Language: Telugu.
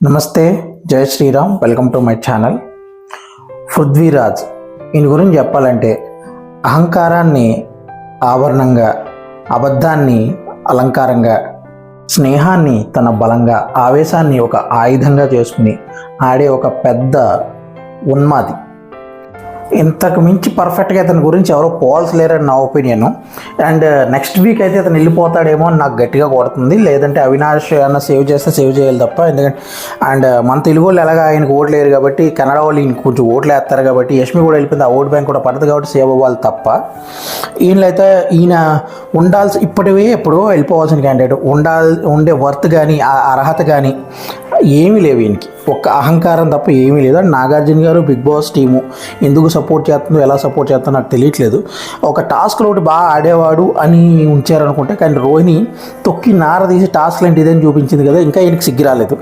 నమస్తే, జై Shriram. Welcome to my channel. Prithviraj ఈయన గురించి చెప్పాలంటే అహంకారాన్ని ఆభరణంగా, అబద్ధాన్ని అలంకారంగా, స్నేహాన్ని తన బలంగా, ఆవేశాన్ని ఒక ఆయుధంగా చేసుకుని ఆడే ఒక పెద్ద ఉన్మాది. ఇంతకు మించి పర్ఫెక్ట్గా అతని గురించి ఎవరో పోల్చలేరని నా ఒపీనియన్. అండ్ నెక్స్ట్ వీక్ అయితే అతను వెళ్ళిపోతాడేమో అని నాకు గట్టిగా కొడుతుంది. లేదంటే అవినాష్ అన్న సేవ్ చేస్తే సేవ్ చేయాలి తప్ప. ఎందుకంటే మన తెలుగు వాళ్ళు ఎలాగా ఆయనకు ఓట్లు లేరు కాబట్టి, కన్నడ వాళ్ళు ఈయన కొంచెం ఓట్లు వేస్తారు కాబట్టి, యష్మి కూడా వెళ్ళిపోయింది, ఆ ఓట్ బ్యాంక్ కూడా పడదు కాబట్టి సేవ్ అవ్వాలి తప్ప. ఈయనైతే ఈయన ఇప్పటివే ఎప్పుడో వెళ్ళిపోవాల్సిన క్యాండిడేట్. ఉండే వర్త్ కానీ, ఆ అర్హత కానీ ఏమీ లేవు ఈయనకి. ఒక్క అహంకారం తప్ప ఏమీ లేదు. అండ్ నాగార్జున గారు, బిగ్ బాస్ టీము ఎందుకు సపోర్ట్ చేస్తుందో, ఎలా సపోర్ట్ చేస్తుందో నాకు తెలియట్లేదు. ఒక టాస్క్లో ఒకటి బాగా ఆడేవాడు అని ఉంచారనుకుంటే, కానీ రోహిణి తొక్కి నార తీసి టాస్క్లు ఏంటి ఇదని చూపించింది కదా, ఇంకా ఈయనకి సిగ్గు రాలేదు.